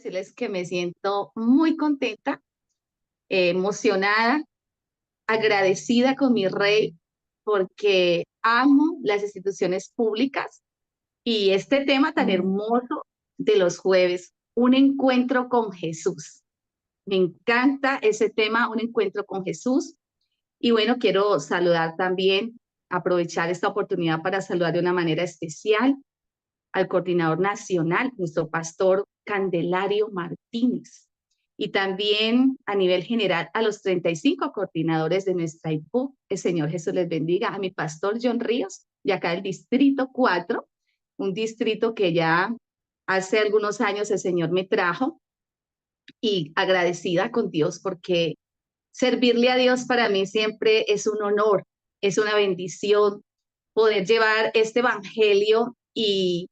decirles que me siento muy contenta, emocionada, agradecida con mi rey, porque amo las instituciones públicas y este tema tan hermoso de los jueves, un encuentro con Jesús. Me encanta ese tema, un encuentro con Jesús. Y bueno, quiero saludar también, aprovechar esta oportunidad para saludar de una manera especial al coordinador nacional, nuestro pastor Candelario Martínez, y también a nivel general a los 35 coordinadores de nuestra IPU. El Señor Jesús les bendiga. A mi pastor John Ríos, de acá del Distrito 4, un distrito que ya hace algunos años el Señor me trajo, y agradecida con Dios porque servirle a Dios para mí siempre es un honor, es una bendición poder llevar este evangelio, y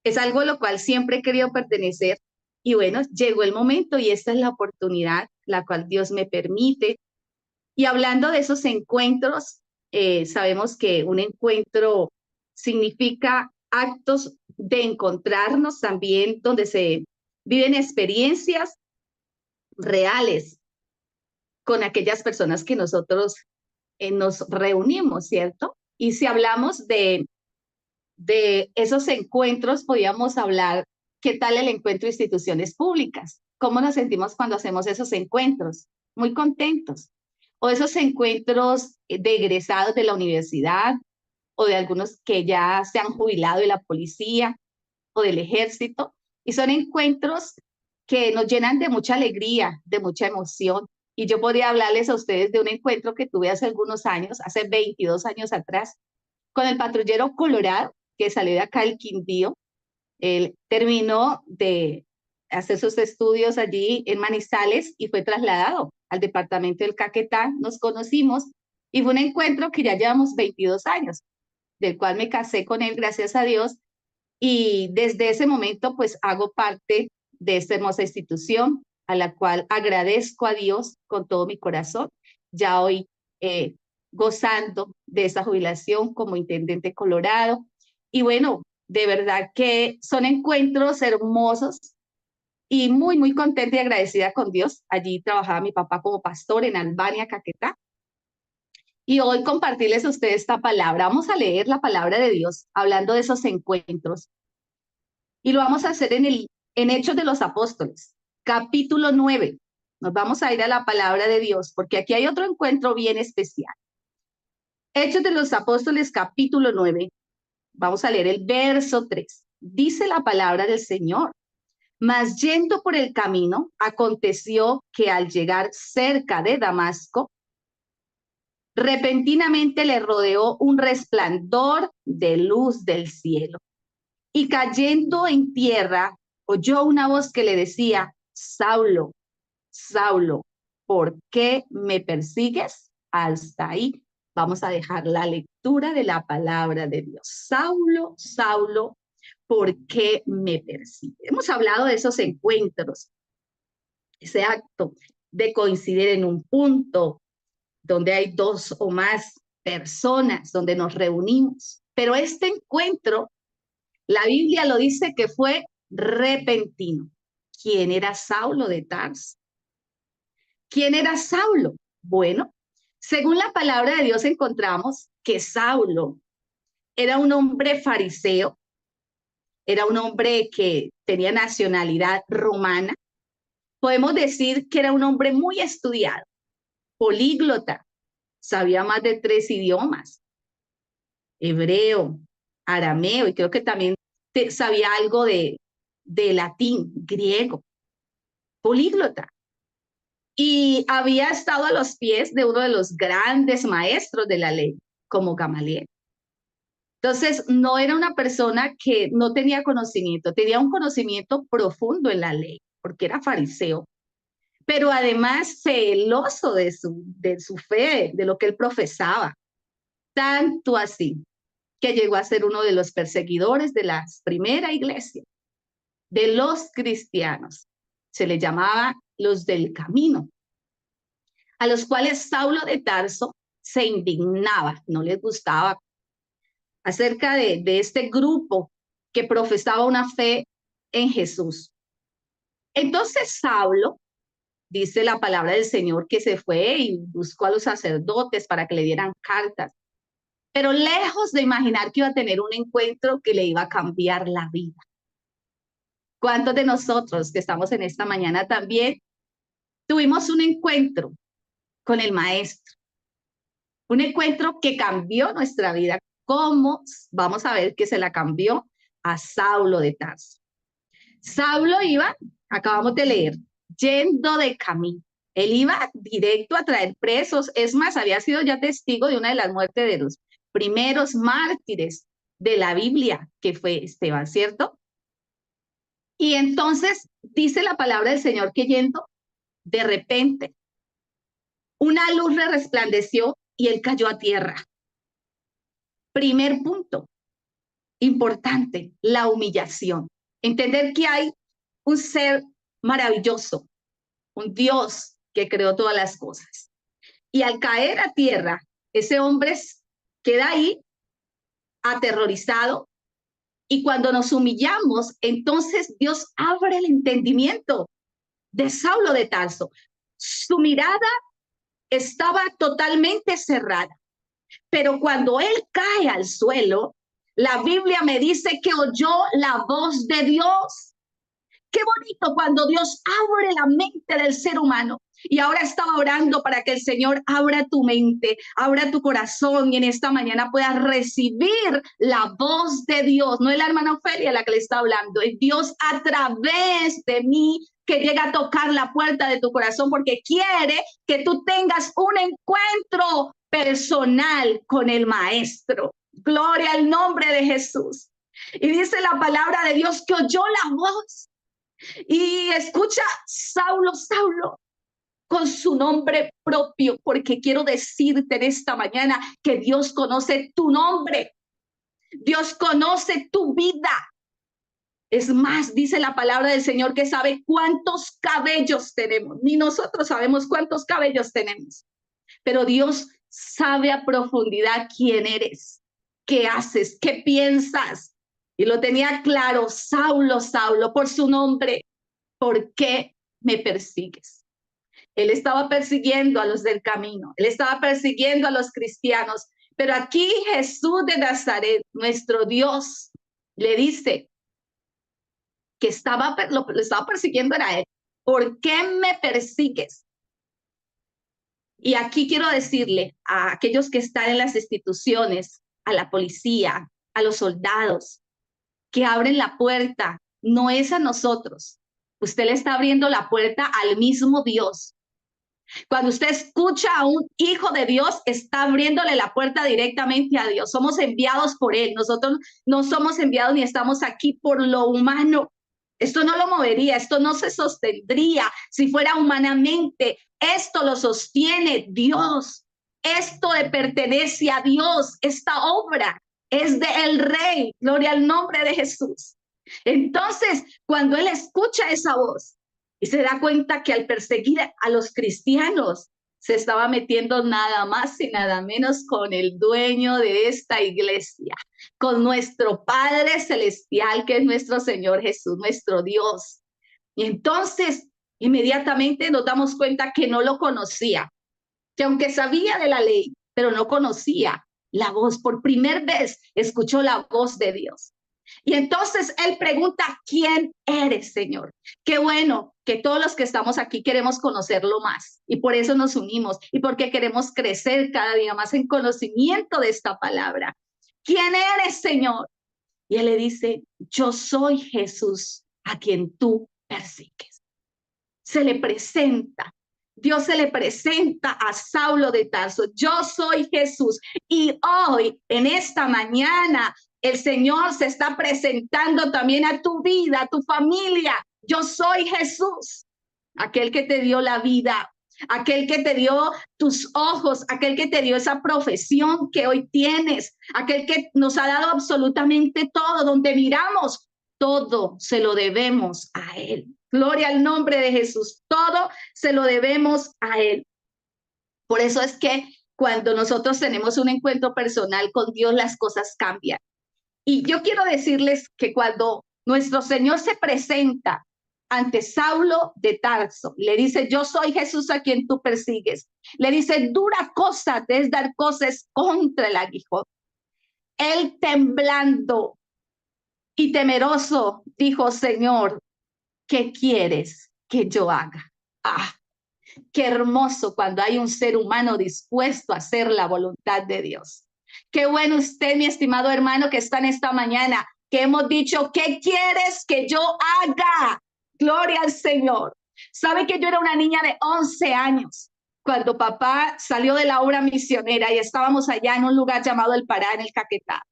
es algo a lo cual siempre he querido pertenecer. Y bueno, llegó el momento y esta es la oportunidad la cual Dios me permite. Y hablando de esos encuentros, sabemos que un encuentro significa actos de encontrarnos también donde se viven experiencias reales con aquellas personas que nosotros nos reunimos, ¿cierto? Y si hablamos de esos encuentros, podríamos hablar, ¿qué tal el encuentro de instituciones públicas? ¿Cómo nos sentimos cuando hacemos esos encuentros? Muy contentos. O esos encuentros de egresados de la universidad, o de algunos que ya se han jubilado de la policía o del ejército. Y son encuentros que nos llenan de mucha alegría, de mucha emoción. Y yo podría hablarles a ustedes de un encuentro que tuve hace algunos años, hace 22 años atrás, con el patrullero Colorado, que salió de acá del Quindío. Él terminó de hacer sus estudios allí en Manizales y fue trasladado al departamento del Caquetá. Nos conocimos y fue un encuentro que ya llevamos 22 años, del cual me casé con él, gracias a Dios. Y desde ese momento, pues hago parte de esta hermosa institución, a la cual agradezco a Dios con todo mi corazón. Ya hoy gozando de esta jubilación como intendente Colorado. Y bueno, de verdad que son encuentros hermosos y muy, muy contenta y agradecida con Dios. Allí trabajaba mi papá como pastor en Albania, Caquetá. Y hoy compartirles a ustedes esta palabra. Vamos a leer la palabra de Dios hablando de esos encuentros. Y lo vamos a hacer en Hechos de los Apóstoles, capítulo 9. Nos vamos a ir a la palabra de Dios, porque aquí hay otro encuentro bien especial. Hechos de los Apóstoles, capítulo 9. Vamos a leer el verso 3. Dice la palabra del Señor: mas yendo por el camino, aconteció que al llegar cerca de Damasco, repentinamente le rodeó un resplandor de luz del cielo. Y cayendo en tierra, oyó una voz que le decía: Saulo, Saulo, ¿por qué me persigues? Hasta ahí vamos a dejar la lectura de la palabra de Dios. Saulo, Saulo, ¿por qué me persigues? Hemos hablado de esos encuentros, ese acto de coincidir en un punto donde hay dos o más personas, donde nos reunimos. Pero este encuentro, la Biblia lo dice que fue repentino. ¿Quién era Saulo de Tarso? ¿Quién era Saulo? Bueno, según la palabra de Dios encontramos que Saulo era un hombre fariseo, era un hombre que tenía nacionalidad romana. Podemos decir que era un hombre muy estudiado, políglota, sabía más de 3 idiomas: hebreo, arameo, y creo que también sabía algo de latín, griego, políglota. Y había estado a los pies de uno de los grandes maestros de la ley, como Gamaliel. Entonces, no era una persona que no tenía conocimiento, tenía un conocimiento profundo en la ley, porque era fariseo, pero además celoso de su fe, de lo que él profesaba. Tanto así que llegó a ser uno de los perseguidores de la primera iglesia, de los cristianos. Se le llamaba los del camino, a los cuales Saulo de Tarso se indignaba, no les gustaba, acerca de este grupo que profesaba una fe en Jesús. Entonces Saulo, dice la palabra del Señor, que se fue y buscó a los sacerdotes para que le dieran cartas, pero lejos de imaginar que iba a tener un encuentro que le iba a cambiar la vida. ¿Cuántos de nosotros que estamos en esta mañana también tuvimos un encuentro con el Maestro? Un encuentro que cambió nuestra vida. ¿Cómo? Vamos a ver que se la cambió a Saulo de Tarso. Saulo iba, acabamos de leer, yendo de camino. Él iba directo a traer presos. Es más, había sido ya testigo de una de las muertes de los primeros mártires de la Biblia, que fue Esteban, ¿cierto? Y entonces dice la palabra del Señor que yendo, de repente, una luz le resplandeció y él cayó a tierra. Primer punto importante, la humillación. Entender que hay un ser maravilloso, un Dios que creó todas las cosas. Y al caer a tierra, ese hombre queda ahí aterrorizado. Y cuando nos humillamos, entonces Dios abre el entendimiento de Saulo de Tarso. Su mirada estaba totalmente cerrada, pero cuando él cae al suelo, la Biblia me dice que oyó la voz de Dios. Qué bonito cuando Dios abre la mente del ser humano. Y ahora estaba orando para que el Señor abra tu mente, abra tu corazón y en esta mañana puedas recibir la voz de Dios. No es la hermana Ofelia la que le está hablando, es Dios a través de mí que llega a tocar la puerta de tu corazón porque quiere que tú tengas un encuentro personal con el Maestro. Gloria al nombre de Jesús. Y dice la palabra de Dios que oyó la voz. Y escucha, Saulo, Saulo, con su nombre propio, porque quiero decirte en esta mañana que Dios conoce tu nombre. Dios conoce tu vida. Es más, dice la palabra del Señor que sabe cuántos cabellos tenemos. Ni nosotros sabemos cuántos cabellos tenemos. Pero Dios sabe a profundidad quién eres, qué haces, qué piensas. Y lo tenía claro, Saulo, Saulo, por su nombre. ¿Por qué me persigues? Él estaba persiguiendo a los del camino, él estaba persiguiendo a los cristianos, pero aquí Jesús de Nazaret, nuestro Dios, le dice que lo estaba persiguiendo era él. ¿Por qué me persigues? Y aquí quiero decirle a aquellos que están en las instituciones, a la policía, a los soldados, que abren la puerta, no es a nosotros. Usted le está abriendo la puerta al mismo Dios. Cuando usted escucha a un hijo de Dios, está abriéndole la puerta directamente a Dios. Somos enviados por Él. Nosotros no somos enviados ni estamos aquí por lo humano. Esto no lo movería, esto no se sostendría si fuera humanamente. Esto lo sostiene Dios. Esto le pertenece a Dios. Esta obra es del Rey. Gloria al nombre de Jesús. Entonces, cuando él escucha esa voz y se da cuenta que al perseguir a los cristianos se estaba metiendo nada más y nada menos con el dueño de esta iglesia, con nuestro Padre Celestial, que es nuestro Señor Jesús, nuestro Dios. Y entonces, inmediatamente nos damos cuenta que no lo conocía, que aunque sabía de la ley, pero no conocía la voz. Por primera vez escuchó la voz de Dios. Y entonces él pregunta, ¿quién eres, Señor? Qué bueno que todos los que estamos aquí queremos conocerlo más y por eso nos unimos y porque queremos crecer cada día más en conocimiento de esta palabra. ¿Quién eres, Señor? Y él le dice, yo soy Jesús a quien tú persigues. Se le presenta. Dios se le presenta a Saulo de Tarso. Yo soy Jesús. Y hoy, en esta mañana, el Señor se está presentando también a tu vida, a tu familia. Yo soy Jesús, aquel que te dio la vida, aquel que te dio tus ojos, aquel que te dio esa profesión que hoy tienes, aquel que nos ha dado absolutamente todo, donde miramos, todo se lo debemos a Él. Gloria al nombre de Jesús, todo se lo debemos a Él. Por eso es que cuando nosotros tenemos un encuentro personal con Dios, las cosas cambian. Y yo quiero decirles que cuando nuestro Señor se presenta ante Saulo de Tarso. Le dice, yo soy Jesús a quien tú persigues. Le dice, dura cosa te es dar cosas contra el aguijón. Él temblando y temeroso dijo, Señor, ¿qué quieres que yo haga? Ah, qué hermoso cuando hay un ser humano dispuesto a hacer la voluntad de Dios. Qué bueno usted, mi estimado hermano, que está en esta mañana, que hemos dicho, ¿qué quieres que yo haga? Gloria al Señor. ¿Sabe que yo era una niña de 11 años cuando papá salió de la obra misionera y estábamos allá en un lugar llamado El Pará, en el Caquetá?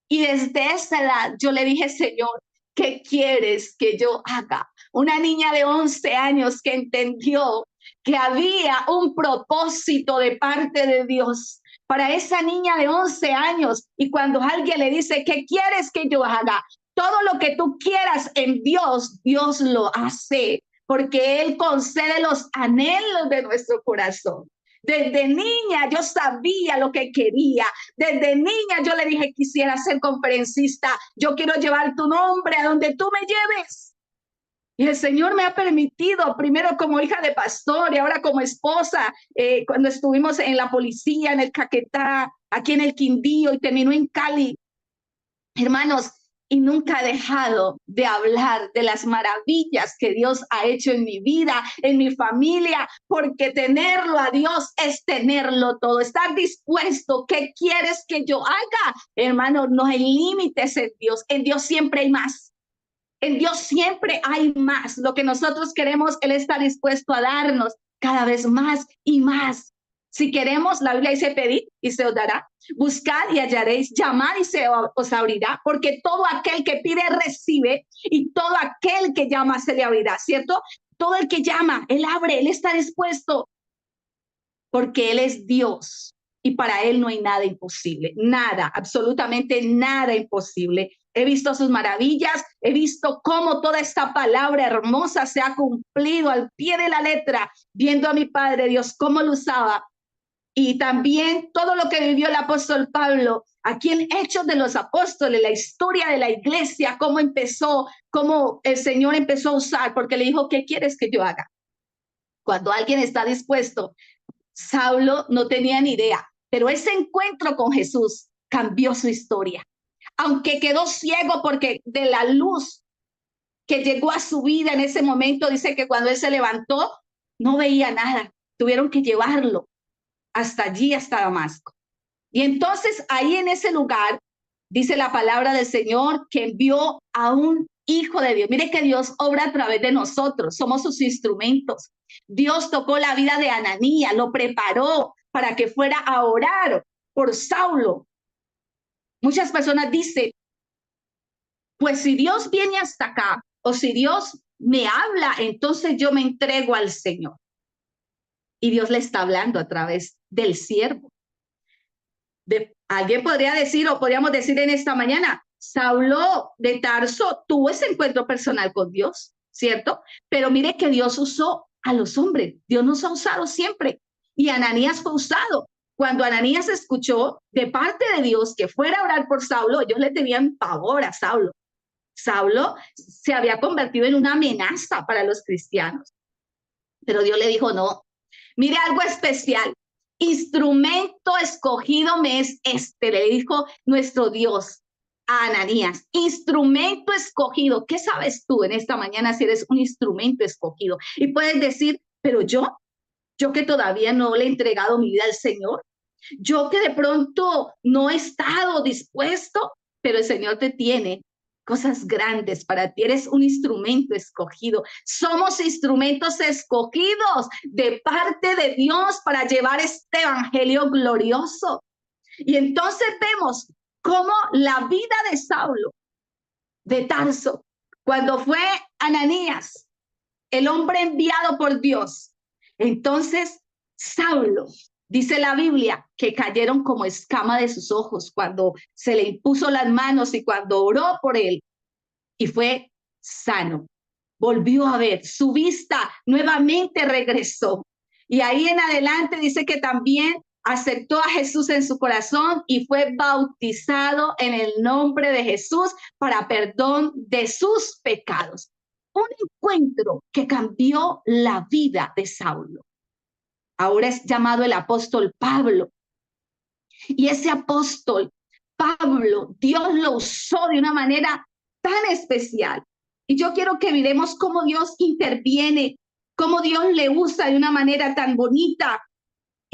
Y desde esa edad yo le dije, Señor, ¿qué quieres que yo haga? Una niña de 11 años que entendió que había un propósito de parte de Dios para esa niña de 11 años. Y cuando alguien le dice, ¿qué quieres que yo haga? Todo lo que tú quieras en Dios, Dios lo hace, porque Él concede los anhelos de nuestro corazón. Desde niña yo sabía lo que quería. Desde niña yo le dije, quisiera ser conferencista. Yo quiero llevar tu nombre a donde tú me lleves. Y el Señor me ha permitido, primero como hija de pastor y ahora como esposa, cuando estuvimos en la policía, en el Caquetá, aquí en el Quindío y terminó en Cali. Hermanos, y nunca he dejado de hablar de las maravillas que Dios ha hecho en mi vida, en mi familia, porque tenerlo a Dios es tenerlo todo, estar dispuesto. ¿Qué quieres que yo haga? Hermano, no hay límites en Dios siempre hay más. En Dios siempre hay más. Lo que nosotros queremos, Él está dispuesto a darnos cada vez más y más. Si queremos, la Biblia dice, pedid y se os dará, buscad y hallaréis, llamad y se os abrirá, porque todo aquel que pide recibe y todo aquel que llama se le abrirá, ¿cierto? Todo el que llama, Él abre, Él está dispuesto, porque Él es Dios y para Él no hay nada imposible, nada, absolutamente nada imposible. He visto sus maravillas, he visto cómo toda esta palabra hermosa se ha cumplido al pie de la letra, viendo a mi Padre Dios cómo lo usaba. Y también todo lo que vivió el apóstol Pablo, aquí en Hechos de los Apóstoles, la historia de la iglesia, cómo empezó, cómo el Señor empezó a usar, porque le dijo, ¿qué quieres que yo haga? Cuando alguien está dispuesto, Saulo no tenía ni idea, pero ese encuentro con Jesús cambió su historia. Aunque quedó ciego porque de la luz que llegó a su vida en ese momento, dice que cuando él se levantó, no veía nada. Tuvieron que llevarlo hasta allí, hasta Damasco. Y entonces ahí en ese lugar, dice la palabra del Señor, que envió a un hijo de Dios. Mire que Dios obra a través de nosotros, somos sus instrumentos. Dios tocó la vida de Ananías, lo preparó para que fuera a orar por Saulo. Muchas personas dicen, pues si Dios viene hasta acá, o si Dios me habla, entonces yo me entrego al Señor. Y Dios le está hablando a través del siervo. Alguien podría decir, o podríamos decir en esta mañana, Saulo de Tarso tuvo ese encuentro personal con Dios, ¿cierto? Pero mire que Dios usó a los hombres, Dios nos ha usado siempre, y Ananías fue usado. Cuando Ananías escuchó de parte de Dios que fuera a orar por Saulo, ellos le tenían pavor a Saulo. Saulo se había convertido en una amenaza para los cristianos, pero Dios le dijo, no, mire algo especial, instrumento escogido me es este, le dijo nuestro Dios a Ananías, instrumento escogido. ¿Qué sabes tú en esta mañana si eres un instrumento escogido? Y puedes decir, pero yo que todavía no le he entregado mi vida al Señor, yo que de pronto no he estado dispuesto, pero el Señor te tiene cosas grandes para ti, eres un instrumento escogido. Somos instrumentos escogidos de parte de Dios para llevar este evangelio glorioso. Y entonces vemos cómo la vida de Saulo de Tarso, cuando fue Ananías, el hombre enviado por Dios, entonces Saulo, dice la Biblia, que cayeron como escama de sus ojos cuando se le impuso las manos y cuando oró por él y fue sano. Volvió a ver, su vista nuevamente regresó. Y ahí en adelante dice que también aceptó a Jesús en su corazón y fue bautizado en el nombre de Jesús para perdón de sus pecados. un encuentro que cambió la vida de Saulo. Ahora es llamado el apóstol Pablo. Y ese apóstol Pablo, Dios lo usó de una manera tan especial. Y yo quiero que miremos cómo Dios interviene, cómo Dios le usa de una manera tan bonita.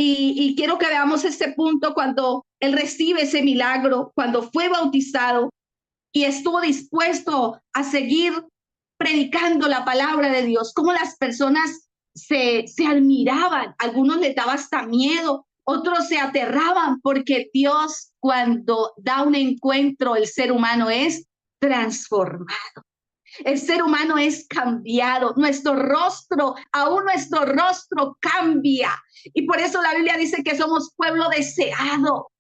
Y quiero que veamos este punto cuando él recibe ese milagro, cuando fue bautizado y estuvo dispuesto a seguir predicando la palabra de Dios, cómo las personas se admiraban, algunos les daba hasta miedo, otros se aterraban, porque Dios, cuando da un encuentro, el ser humano es transformado. El ser humano es cambiado, nuestro rostro, aún nuestro rostro cambia. Y por eso la Biblia dice que somos pueblo deseado,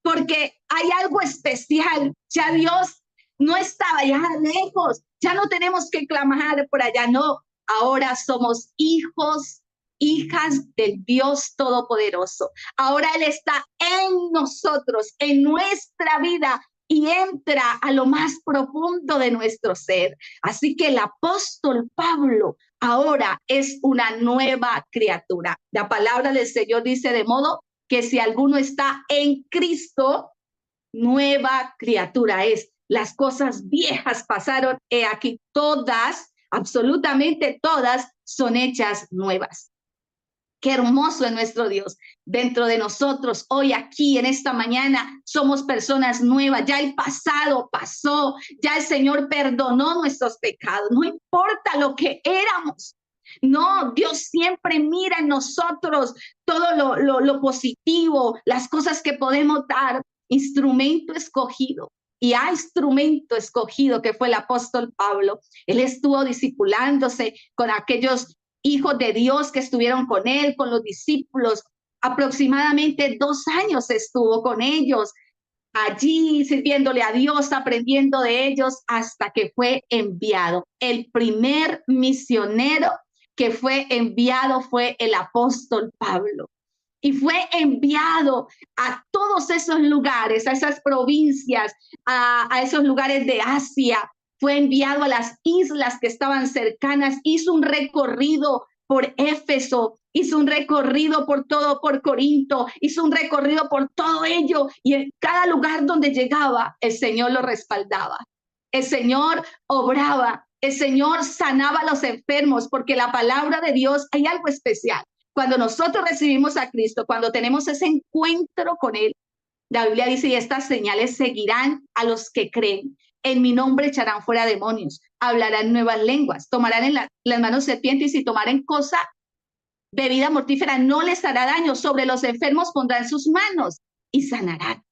porque hay algo especial. Ya Dios no estaba allá lejos, ya no tenemos que clamar por allá, no. Ahora somos hijos, hijas del Dios Todopoderoso. Ahora Él está en nosotros, en nuestra vida, y entra a lo más profundo de nuestro ser. Así que el apóstol Pablo ahora es una nueva criatura. La palabra del Señor dice de modo que si alguno está en Cristo, nueva criatura es. Las cosas viejas pasaron, he aquí todas, absolutamente todas, son hechas nuevas. Qué hermoso es nuestro Dios. Dentro de nosotros, hoy aquí, en esta mañana, somos personas nuevas. Ya el pasado pasó, ya el Señor perdonó nuestros pecados. No importa lo que éramos. No, Dios siempre mira en nosotros todo lo positivo, las cosas que podemos dar. Instrumento escogido. Y a instrumento escogido que fue el apóstol Pablo. Él estuvo discipulándose con aquellos hijos de Dios que estuvieron con él, con los discípulos. Aproximadamente 2 años estuvo con ellos, allí sirviéndole a Dios, aprendiendo de ellos, hasta que fue enviado. El primer misionero que fue enviado fue el apóstol Pablo. Y fue enviado a todos esos lugares, a esas provincias, a esos lugares de Asia. Fue enviado a las islas que estaban cercanas, hizo un recorrido por Éfeso, hizo un recorrido por Corinto, hizo un recorrido por todo ello, y en cada lugar donde llegaba, el Señor lo respaldaba. El Señor obraba, el Señor sanaba a los enfermos, porque la palabra de Dios, hay algo especial. Cuando nosotros recibimos a Cristo, cuando tenemos ese encuentro con Él, la Biblia dice, y estas señales seguirán a los que creen. En mi nombre echarán fuera demonios, hablarán nuevas lenguas, tomarán en las manos serpientes, y si tomaren cosa, bebida mortífera, no les hará daño. Sobre los enfermos pondrán sus manos y sanarán.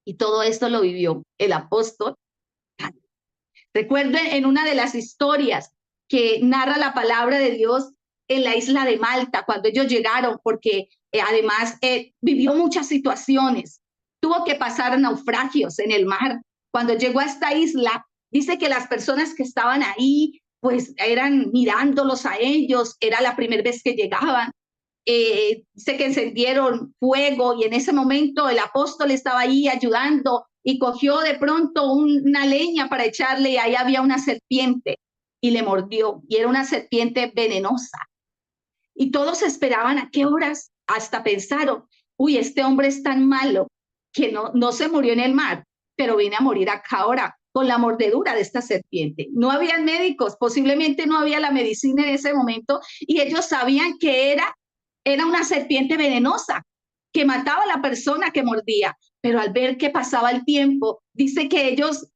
Y todo esto lo vivió el apóstol. Recuerden en una de las historias que narra la palabra de Dios en la isla de Malta, cuando ellos llegaron, porque además vivió muchas situaciones, tuvo que pasar naufragios en el mar. Cuando llegó a esta isla, dice que las personas que estaban ahí, pues eran mirándolos a ellos, era la primera vez que llegaban. Dice que encendieron fuego, y en ese momento el apóstol estaba ahí ayudando y cogió de pronto una leña para echarle, y ahí había una serpiente y le mordió, y era una serpiente venenosa. Y todos esperaban a qué horas, hasta pensaron, uy, este hombre es tan malo que no se murió en el mar, pero viene a morir acá ahora con la mordedura de esta serpiente. No habían médicos, posiblemente no había la medicina en ese momento, y ellos sabían que era una serpiente venenosa que mataba a la persona que mordía. Pero al ver que pasaba el tiempo, dice que ellos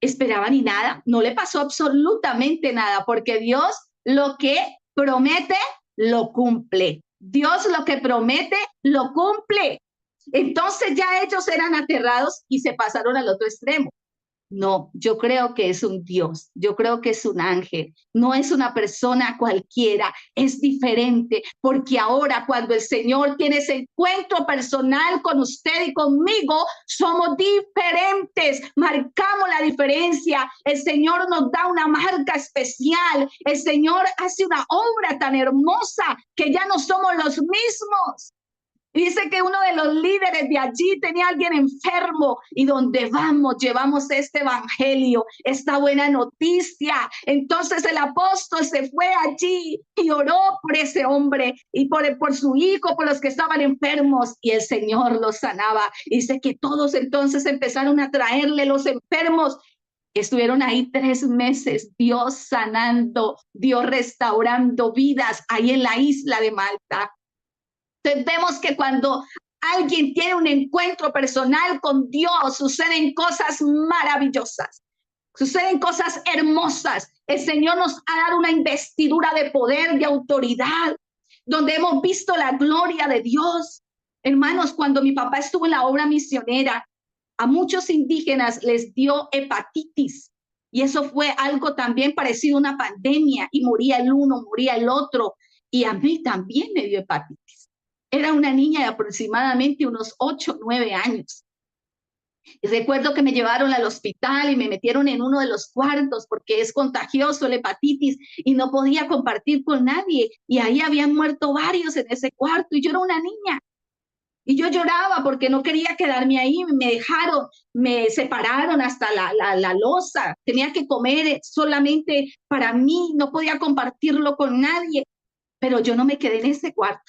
esperaban y nada, no le pasó absolutamente nada, porque Dios lo que promete, lo cumple. Dios lo que promete, lo cumple. Entonces ya ellos eran aterrados y se pasaron al otro extremo. No, yo creo que es un Dios, yo creo que es un ángel, no es una persona cualquiera, es diferente, porque ahora cuando el Señor tiene ese encuentro personal con usted y conmigo, somos diferentes, marcamos la diferencia. El Señor nos da una marca especial, el Señor hace una obra tan hermosa que ya no somos los mismos. Y dice que uno de los líderes de allí tenía a alguien enfermo y donde vamos, llevamos este evangelio, esta buena noticia. Entonces el apóstol se fue allí y oró por ese hombre y por su hijo, por los que estaban enfermos y el Señor los sanaba. Dice que todos entonces empezaron a traerle los enfermos. Estuvieron ahí 3 meses, Dios sanando, Dios restaurando vidas ahí en la isla de Malta. Entonces vemos que cuando alguien tiene un encuentro personal con Dios, suceden cosas maravillosas, suceden cosas hermosas. El Señor nos ha dado una investidura de poder, de autoridad, donde hemos visto la gloria de Dios. Hermanos, cuando mi papá estuvo en la obra misionera, a muchos indígenas les dio hepatitis. Y eso fue algo también parecido a una pandemia. Y moría el uno, moría el otro. Y a mí también me dio hepatitis. Era una niña de aproximadamente unos 8, 9 años. Y recuerdo que me llevaron al hospital y me metieron en uno de los cuartos porque es contagioso la hepatitis y no podía compartir con nadie. Y ahí habían muerto varios en ese cuarto y yo era una niña. Y yo lloraba porque no quería quedarme ahí, me dejaron, me separaron hasta la loza, tenía que comer solamente para mí, no podía compartirlo con nadie, pero yo no me quedé en ese cuarto.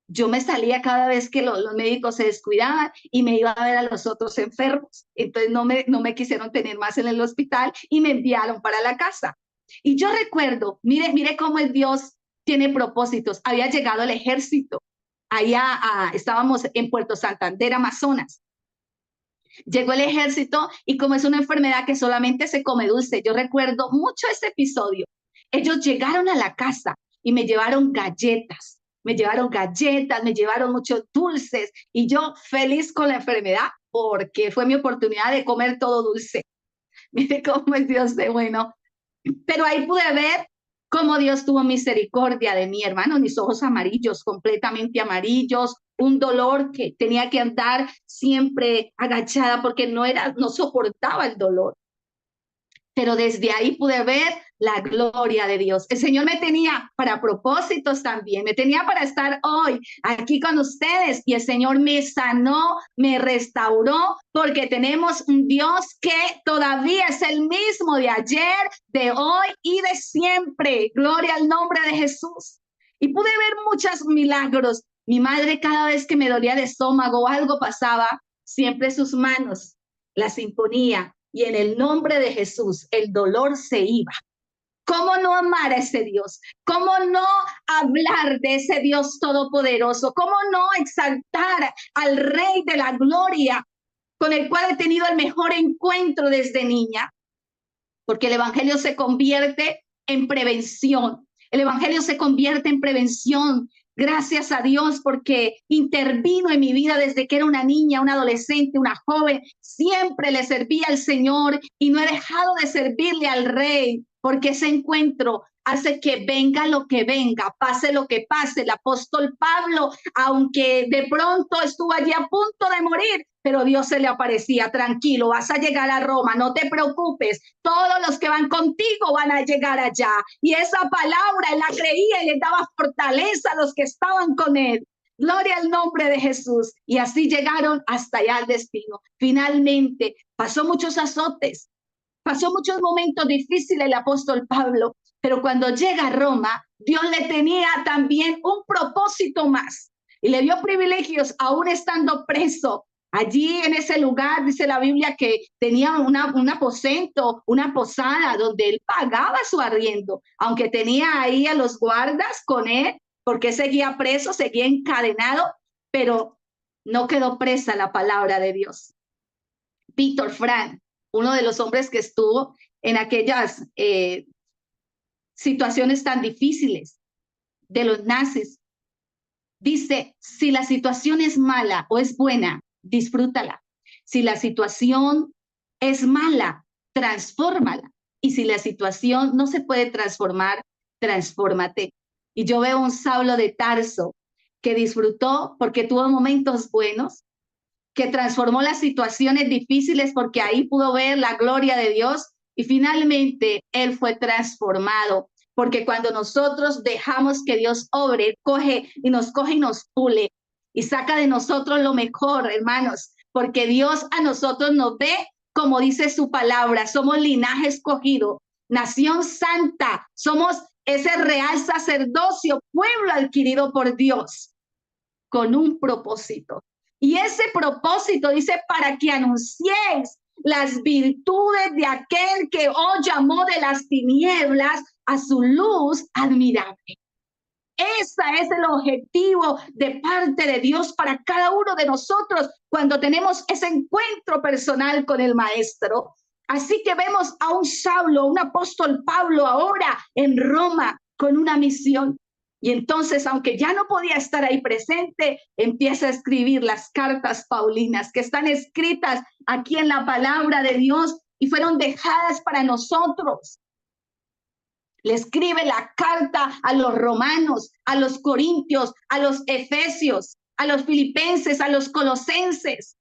Yo me salía cada vez que los médicos se descuidaban y me iba a ver a los otros enfermos. Entonces no me quisieron tener más en el hospital y me enviaron para la casa. Y yo recuerdo, mire cómo el Dios tiene propósitos. Había llegado el ejército. Allá estábamos en Puerto Santander, Amazonas. Llegó el ejército y como es una enfermedad que solamente se come dulce, yo recuerdo mucho ese episodio. Ellos llegaron a la casa y me llevaron galletas, me llevaron muchos dulces y yo feliz con la enfermedad porque fue mi oportunidad de comer todo dulce. Mire cómo es Dios de bueno. Pero ahí pude ver cómo Dios tuvo misericordia de mí, hermano, mis ojos amarillos, completamente amarillos, un dolor que tenía que andar siempre agachada porque no soportaba el dolor. Pero desde ahí pude ver la gloria de Dios. El Señor me tenía para propósitos también, me tenía para estar hoy aquí con ustedes y el Señor me sanó, me restauró, porque tenemos un Dios que todavía es el mismo de ayer, de hoy y de siempre. Gloria al nombre de Jesús. Y pude ver muchos milagros. Mi madre cada vez que me dolía de estómago o algo pasaba, siempre sus manos las imponía y en el nombre de Jesús el dolor se iba. ¿Cómo no amar a ese Dios? ¿Cómo no hablar de ese Dios todopoderoso? ¿Cómo no exaltar al Rey de la Gloria con el cual he tenido el mejor encuentro desde niña? Porque el Evangelio se convierte en prevención. El Evangelio se convierte en prevención. Gracias a Dios porque intervino en mi vida desde que era una niña, una adolescente, una joven. Siempre le serví al Señor y no he dejado de servirle al Rey porque ese encuentro hace que venga lo que venga, pase lo que pase. El apóstol Pablo, aunque de pronto estuvo allí a punto de morir, pero Dios se le aparecía: tranquilo, vas a llegar a Roma, no te preocupes, todos los que van contigo van a llegar allá. Y esa palabra él la creía y le daba fortaleza a los que estaban con él. Gloria al nombre de Jesús. Y así llegaron hasta allá al destino. Finalmente, pasó muchos azotes, pasó muchos momentos difíciles el apóstol Pablo, pero cuando llega a Roma, Dios le tenía también un propósito más y le dio privilegios aún estando preso. Allí en ese lugar dice la Biblia que tenía un aposento, una posada donde él pagaba su arriendo, aunque tenía ahí a los guardas con él, porque seguía preso, seguía encadenado, pero no quedó presa la palabra de Dios. Víctor Frank, uno de los hombres que estuvo en aquellas situaciones tan difíciles de los nazis, dice: si la situación es mala o es buena, disfrútala. Si la situación es mala, transfórmala. Y si la situación no se puede transformar, transfórmate. Y yo veo un Saulo de Tarso que disfrutó porque tuvo momentos buenos, que transformó las situaciones difíciles porque ahí pudo ver la gloria de Dios y finalmente él fue transformado. Porque cuando nosotros dejamos que Dios obre, coge y nos pule y saca de nosotros lo mejor, hermanos, porque Dios a nosotros nos ve como dice su palabra, somos linaje escogido, nación santa, somos ese real sacerdocio, pueblo adquirido por Dios, con un propósito. Y ese propósito dice para que anunciéis las virtudes de aquel que os llamó de las tinieblas a su luz admirable. Ese es el objetivo de parte de Dios para cada uno de nosotros cuando tenemos ese encuentro personal con el Maestro. Así que vemos a un Saulo, un apóstol Pablo ahora en Roma con una misión. Y entonces, aunque ya no podía estar ahí presente, empieza a escribir las cartas paulinas que están escritas aquí en la palabra de Dios y fueron dejadas para nosotros. Le escribe la carta a los romanos, a los corintios, a los efesios, a los filipenses, a los colosenses.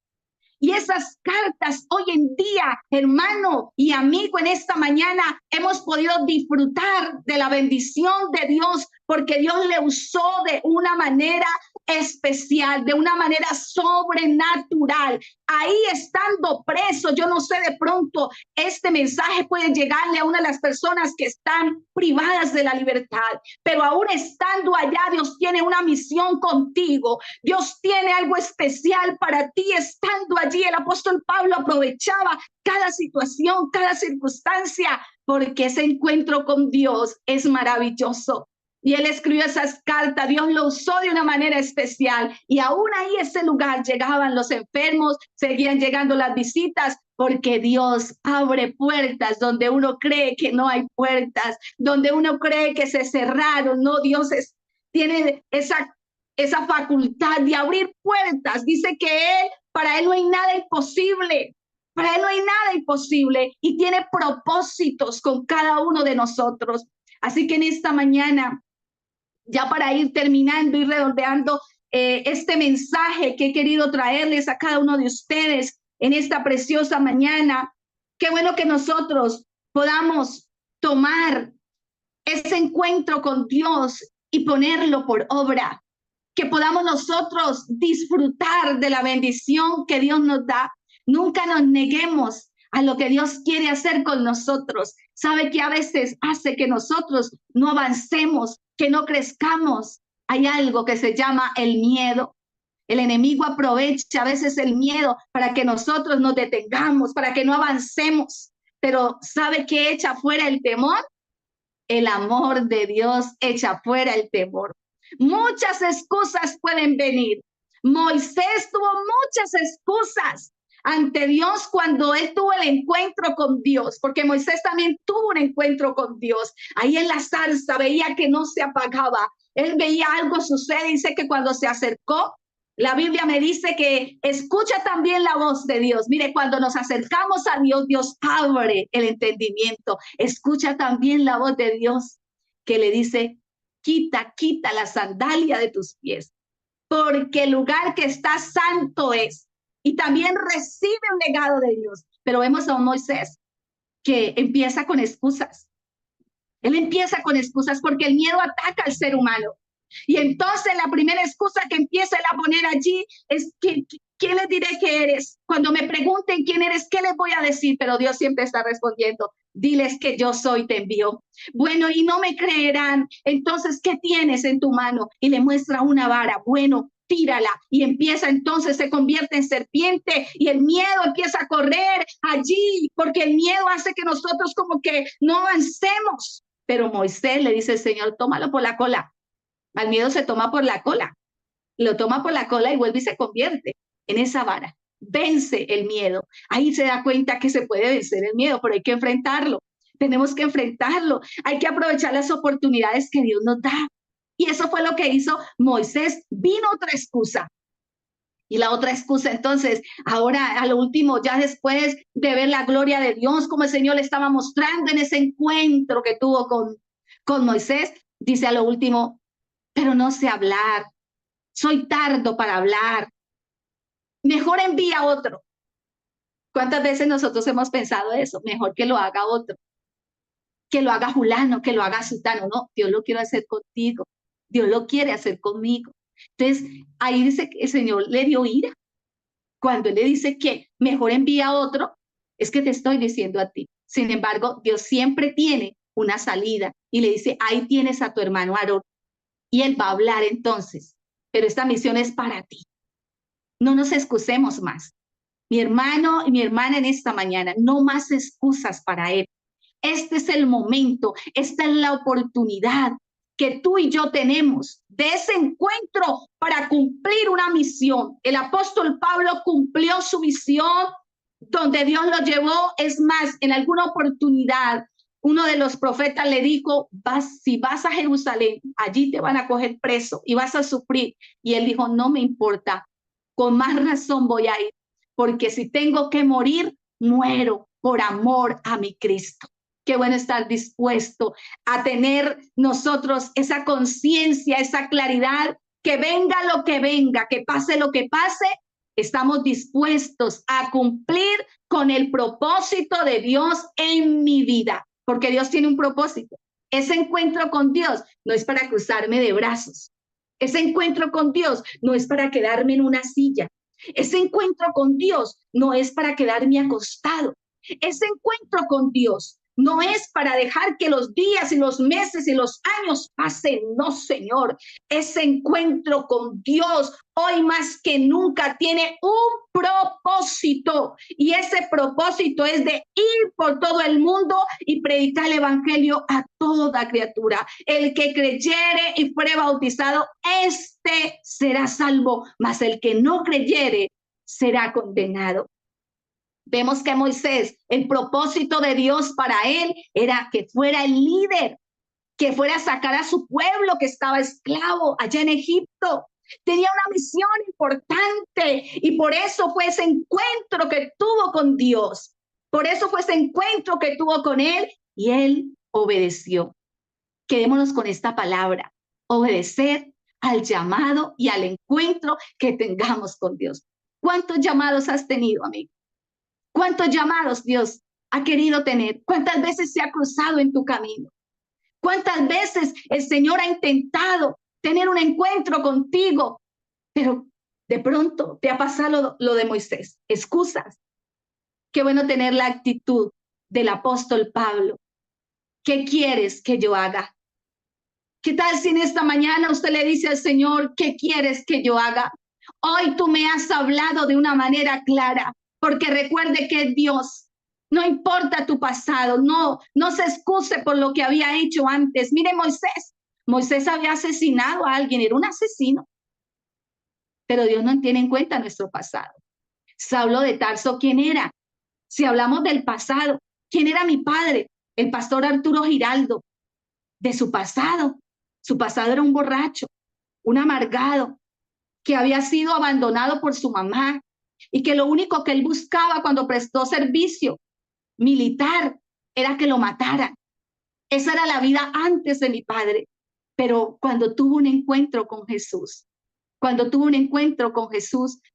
Y esas cartas hoy en día, hermano y amigo, en esta mañana hemos podido disfrutar de la bendición de Dios porque Dios le usó de una manera especial, de una manera sobrenatural. Ahí estando preso, yo no sé, de pronto este mensaje puede llegarle a una de las personas que están privadas de la libertad, pero aún estando allá, Dios tiene una misión contigo. Dios tiene algo especial para ti estando allí. El apóstol Pablo aprovechaba cada situación, cada circunstancia, porque ese encuentro con Dios es maravilloso. Y él escribió esas cartas, Dios lo usó de una manera especial. Y aún ahí ese lugar llegaban los enfermos, seguían llegando las visitas, porque Dios abre puertas donde uno cree que no hay puertas, donde uno cree que se cerraron. No, Dios tiene esa facultad de abrir puertas. Dice que para él no hay nada imposible. Para él no hay nada imposible y tiene propósitos con cada uno de nosotros. Así que en esta mañana, ya para ir terminando y redondeando este mensaje que he querido traerles a cada uno de ustedes en esta preciosa mañana, qué bueno que nosotros podamos tomar ese encuentro con Dios y ponerlo por obra, que podamos nosotros disfrutar de la bendición que Dios nos da. Nunca nos neguemos a lo que Dios quiere hacer con nosotros. Sabe que a veces hace que nosotros no avancemos, que no crezcamos. Hay algo que se llama el miedo. El enemigo aprovecha a veces el miedo para que nosotros nos detengamos, para que no avancemos. Pero ¿sabe qué echa fuera el temor? El amor de Dios echa fuera el temor. Muchas excusas pueden venir. Moisés tuvo muchas excusas ante Dios cuando él tuvo el encuentro con Dios, porque Moisés también tuvo un encuentro con Dios. Ahí en la zarza veía que no se apagaba. Él veía algo suceder, dice que cuando se acercó, la Biblia me dice que escucha también la voz de Dios. Mire, cuando nos acercamos a Dios, Dios abre el entendimiento. Escucha también la voz de Dios que le dice, quita la sandalia de tus pies, porque el lugar que está santo es. Y también recibe un legado de Dios. Pero vemos a un Moisés que empieza con excusas. Él empieza con excusas porque el miedo ataca al ser humano. Y entonces la primera excusa que empieza a poner allí es que ¿qué les diré que eres? Cuando me pregunten quién eres, ¿qué les voy a decir? Pero Dios siempre está respondiendo, diles que yo soy, te envío. Bueno, y no me creerán. Entonces, ¿qué tienes en tu mano? Y le muestra una vara. Bueno, tírala. Y empieza entonces, se convierte en serpiente y el miedo empieza a correr allí, porque el miedo hace que nosotros como que no avancemos. Pero Moisés le dice, Señor, tómalo por la cola. Al miedo se toma por la cola. Lo toma por la cola y vuelve y se convierte en esa vara. Vence el miedo. Ahí se da cuenta que se puede vencer el miedo, pero hay que enfrentarlo. Tenemos que enfrentarlo. Hay que aprovechar las oportunidades que Dios nos da. Y eso fue lo que hizo Moisés. Vino otra excusa. Y la otra excusa, entonces, ahora a lo último, ya después de ver la gloria de Dios, como el Señor le estaba mostrando en ese encuentro que tuvo con Moisés, dice a lo último, pero no sé hablar, soy tardo para hablar, mejor envía a otro. ¿Cuántas veces nosotros hemos pensado eso? Mejor que lo haga otro, que lo haga fulano, que lo haga sutano. No, Dios lo quiere hacer contigo, Dios lo quiere hacer conmigo. Entonces, ahí dice que el Señor le dio ira. Cuando Él le dice que mejor envía a otro, es que te estoy diciendo a ti. Sin embargo, Dios siempre tiene una salida y le dice, ahí tienes a tu hermano Aarón. Y él va a hablar entonces, pero esta misión es para ti. No nos excusemos más. Mi hermano y mi hermana en esta mañana, no más excusas para él. Este es el momento, esta es la oportunidad que tú y yo tenemos de ese encuentro para cumplir una misión. El apóstol Pablo cumplió su misión donde Dios lo llevó. Es más, en alguna oportunidad, uno de los profetas le dijo, si vas a Jerusalén, allí te van a coger preso y vas a sufrir. Y él dijo, no me importa, con más razón voy a ir, porque si tengo que morir, muero por amor a mi Cristo. Qué bueno estar dispuesto a tener nosotros esa conciencia, esa claridad, que venga lo que venga, que pase lo que pase, estamos dispuestos a cumplir con el propósito de Dios en mi vida, porque Dios tiene un propósito. Ese encuentro con Dios no es para cruzarme de brazos. Ese encuentro con Dios no es para quedarme en una silla. Ese encuentro con Dios no es para quedarme acostado. Ese encuentro con Dios no es para dejar que los días y los meses y los años pasen. No, Señor. Ese encuentro con Dios hoy más que nunca tiene un propósito. Y ese propósito es de ir por todo el mundo y predicar el evangelio a toda criatura. El que creyere y fuere bautizado, este será salvo, mas el que no creyere será condenado. Vemos que Moisés, el propósito de Dios para él era que fuera el líder, que fuera a sacar a su pueblo que estaba esclavo allá en Egipto. Tenía una misión importante y por eso fue ese encuentro que tuvo con Dios. Por eso fue ese encuentro que tuvo con él y él obedeció. Quedémonos con esta palabra, obedecer al llamado y al encuentro que tengamos con Dios. ¿Cuántos llamados has tenido, amigo? ¿Cuántos llamados Dios ha querido tener? ¿Cuántas veces se ha cruzado en tu camino? ¿Cuántas veces el Señor ha intentado tener un encuentro contigo? Pero de pronto te ha pasado lo de Moisés. Excusas. Qué bueno tener la actitud del apóstol Pablo. ¿Qué quieres que yo haga? ¿Qué tal si en esta mañana usted le dice al Señor, ¿qué quieres que yo haga? Hoy tú me has hablado de una manera clara, porque recuerde que es Dios. No importa tu pasado, no se excuse por lo que había hecho antes. Mire Moisés había asesinado a alguien, era un asesino. Pero Dios no tiene en cuenta nuestro pasado. Saulo de Tarso, ¿quién era? Si hablamos del pasado, ¿quién era mi padre? El pastor Arturo Giraldo. De su pasado era un borracho, un amargado, que había sido abandonado por su mamá y que lo único que él buscaba cuando prestó servicio militar era que lo mataran. Esa era la vida antes de mi padre. Pero cuando tuvo un encuentro con Jesús,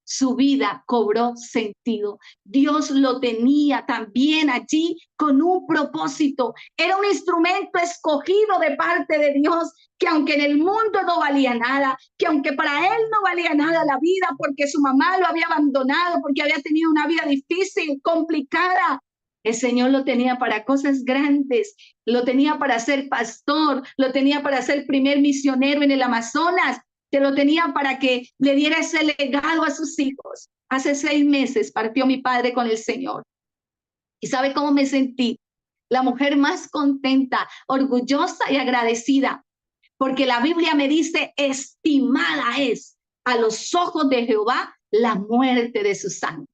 su vida cobró sentido. Dios lo tenía también allí con un propósito. Era un instrumento escogido de parte de Dios, que aunque en el mundo no valía nada, que aunque para él no valía nada la vida, porque su mamá lo había abandonado, porque había tenido una vida difícil, complicada, el Señor lo tenía para cosas grandes, lo tenía para ser pastor, lo tenía para ser primer misionero en el Amazonas, te lo tenía para que le diera ese legado a sus hijos. Hace 6 meses partió mi padre con el Señor. ¿Y sabe cómo me sentí? La mujer más contenta, orgullosa y agradecida, porque la Biblia me dice, estimada es a los ojos de Jehová la muerte de sus santos.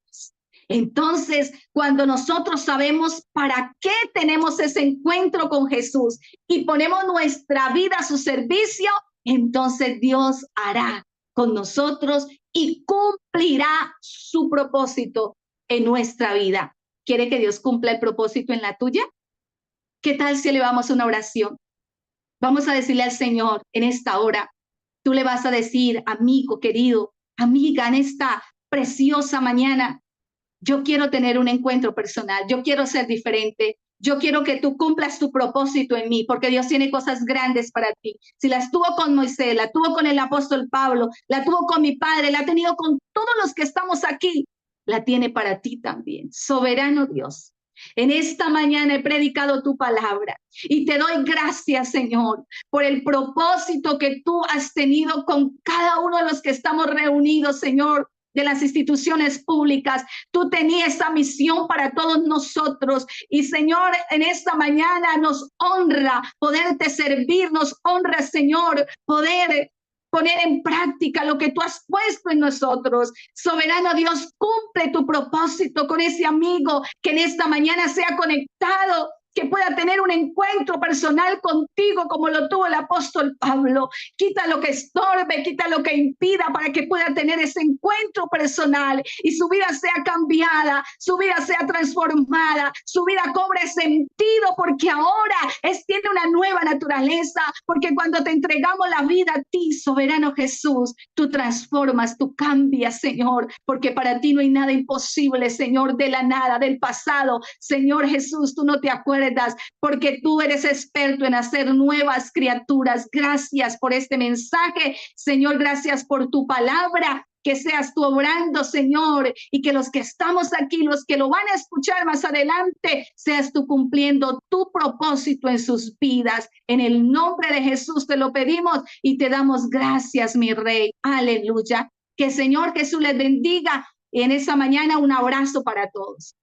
Entonces, cuando nosotros sabemos para qué tenemos ese encuentro con Jesús y ponemos nuestra vida a su servicio, entonces Dios hará con nosotros y cumplirá su propósito en nuestra vida. ¿Quiere que Dios cumpla el propósito en la tuya? ¿Qué tal si elevamos una oración? Vamos a decirle al Señor en esta hora, tú le vas a decir, amigo querido, amiga, en esta preciosa mañana, yo quiero tener un encuentro personal, yo quiero ser diferente, Yo quiero que tú cumplas tu propósito en mí, porque Dios tiene cosas grandes para ti. Si las tuvo con Moisés, la tuvo con el apóstol Pablo, la tuvo con mi padre, la ha tenido con todos los que estamos aquí, la tiene para ti también. Soberano Dios, en esta mañana he predicado tu palabra y te doy gracias, Señor, por el propósito que tú has tenido con cada uno de los que estamos reunidos, Señor, de las instituciones públicas. Tú tenías esa misión para todos nosotros y, Señor, en esta mañana nos honra poderte servir, nos honra, Señor, poder poner en práctica lo que tú has puesto en nosotros. Soberano Dios, cumple tu propósito con ese amigo que en esta mañana sea conectado, que pueda tener un encuentro personal contigo como lo tuvo el apóstol Pablo. Quita lo que estorbe, quita lo que impida para que pueda tener ese encuentro personal y su vida sea cambiada, su vida sea transformada, su vida cobre sentido porque ahora tiene una nueva naturaleza, porque cuando te entregamos la vida a ti, soberano Jesús, tú transformas, tú cambias, Señor, porque para ti no hay nada imposible, Señor, de la nada, del pasado. Señor Jesús, tú no te acuerdas porque tú eres experto en hacer nuevas criaturas. Gracias por este mensaje, Señor, gracias por tu palabra. Que seas tú obrando, Señor, y que los que estamos aquí, los que lo van a escuchar más adelante, seas tú cumpliendo tu propósito en sus vidas. En el nombre de Jesús te lo pedimos y te damos gracias, mi Rey. Aleluya. Que Señor Jesús les bendiga. Y en esta mañana un abrazo para todos.